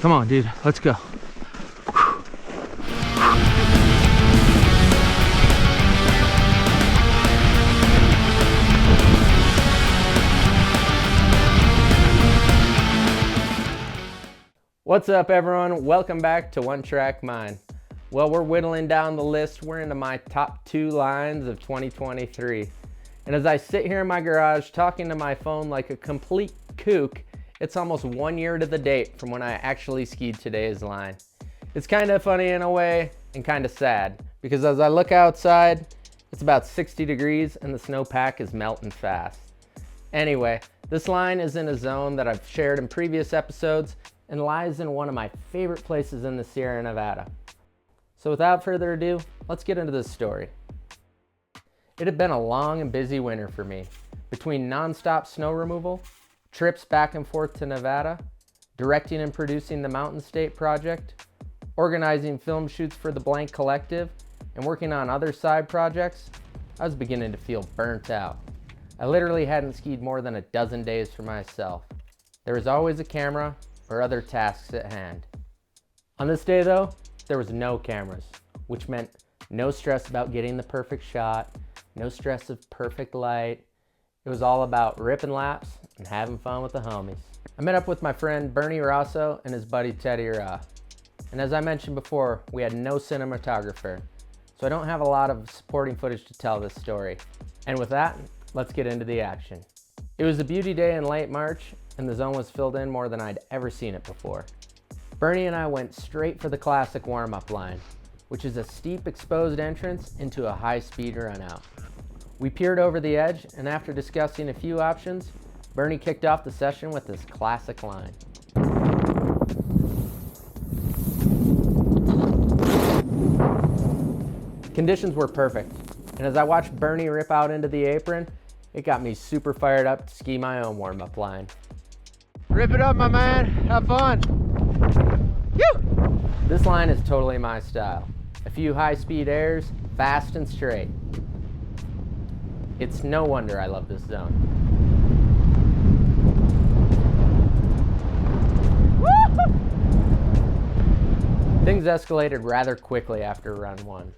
Come on, dude, let's go. What's up, everyone? Welcome back to One Track Mind. Well, we're whittling down the list. We're into my top 2 lines of 2023. And as I sit here in my garage talking to my phone like a complete kook, it's almost 1 year to the date from when I actually skied today's line. It's kind of funny in a way and kind of sad, because as I look outside, it's about 60 degrees and the snowpack is melting fast. Anyway, this line is in a zone that I've shared in previous episodes and lies in one of my favorite places in the Sierra Nevada. So without further ado, let's get into this story. It had been a long and busy winter for me, between non-stop snow removal, trips back and forth to Nevada, directing and producing the Mountain State Project, organizing film shoots for the Blank Collective, and working on other side projects. I was beginning to feel burnt out. I literally hadn't skied more than a dozen days for myself. There was always a camera or other tasks at hand. On this day though, there was no cameras, which meant no stress about getting the perfect shot, no stress of perfect light. It was all about ripping laps and having fun with the homies. I met up with my friend Bernie Rosso and his buddy Teddy Ra. And as I mentioned before, we had no cinematographer, so I don't have a lot of supporting footage to tell this story. And with that, let's get into the action. It was a beauty day in late March, and the zone was filled in more than I'd ever seen it before. Bernie and I went straight for the classic warm-up line, which is a steep exposed entrance into a high-speed run-out. We peered over the edge, and after discussing a few options, Bernie kicked off the session with this classic line. Conditions were perfect, and as I watched Bernie rip out into the apron, it got me super fired up to ski my own warm-up line. Rip it up, my man. Have fun. Woo! This line is totally my style. A few high-speed airs, fast and straight. It's no wonder I love this zone. Things escalated rather quickly after run 1.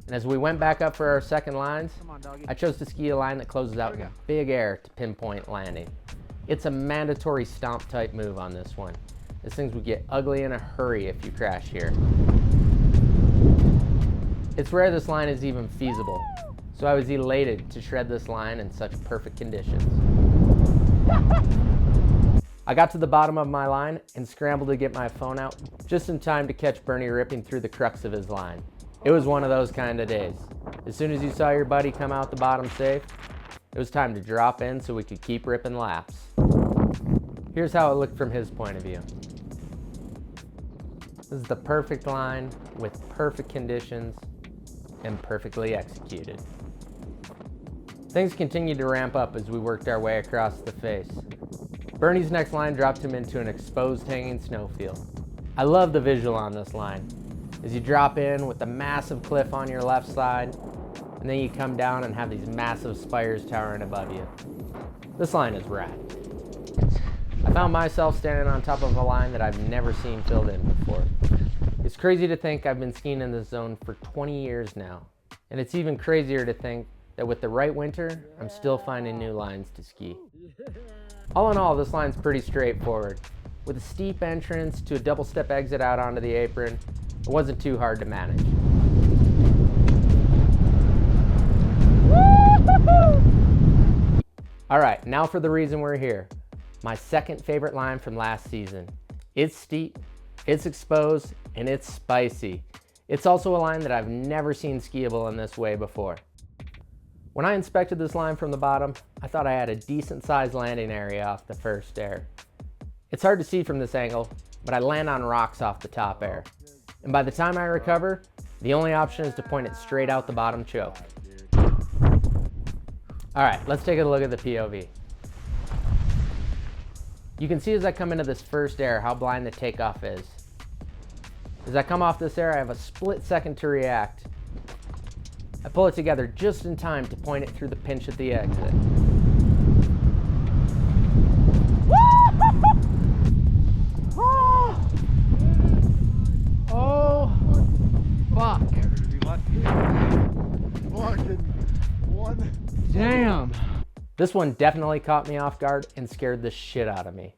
And as we went back up for our second lines, I chose to ski a line that closes out with a big air to pinpoint landing. It's a mandatory stomp type move on this one, as things would get ugly in a hurry if you crash here. It's rare this line is even feasible, so I was elated to shred this line in such perfect conditions. I got to the bottom of my line and scrambled to get my phone out just in time to catch Bernie ripping through the crux of his line. It was one of those kind of days. As soon as you saw your buddy come out the bottom safe, it was time to drop in so we could keep ripping laps. Here's how it looked from his point of view. This is the perfect line with perfect conditions and perfectly executed. Things continued to ramp up as we worked our way across the face. Bernie's next line dropped him into an exposed hanging snowfield. I love the visual on this line, as you drop in with the massive cliff on your left side, and then you come down and have these massive spires towering above you. This line is rad. I found myself standing on top of a line that I've never seen filled in before. It's crazy to think I've been skiing in this zone for 20 years now, and it's even crazier to think that with the right winter, I'm still finding new lines to ski. All in all, this line's pretty straightforward. With a steep entrance to a double step exit out onto the apron, it wasn't too hard to manage. Alright, now for the reason we're here. My second favorite line from last season. It's steep, it's exposed, and it's spicy. It's also a line that I've never seen skiable in this way before. When I inspected this line from the bottom, I thought I had a decent sized landing area off the first air. It's hard to see from this angle, but I land on rocks off the top air. And by the time I recover, the only option is to point it straight out the bottom choke. All right, let's take a look at the POV. You can see as I come into this first air how blind the takeoff is. As I come off this air, I have a split second to react. I pull it together just in time to point it through the pinch at the exit. This one definitely caught me off guard and scared the shit out of me.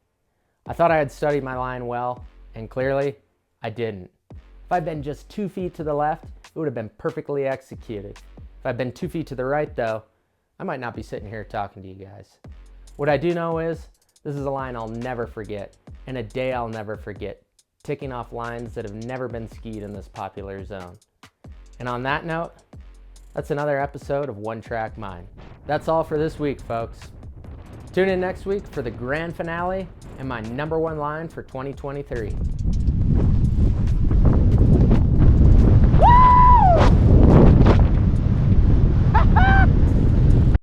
I thought I had studied my line well, and clearly, I didn't. If I'd been just 2 feet to the left, it would have been perfectly executed. If I'd been 2 feet to the right though, I might not be sitting here talking to you guys. What I do know is, this is a line I'll never forget, and a day I'll never forget, ticking off lines that have never been skied in this popular zone. And on that note, that's another episode of One Track Mind. That's all for this week, folks. Tune in next week for the grand finale and my #1 line for 2023.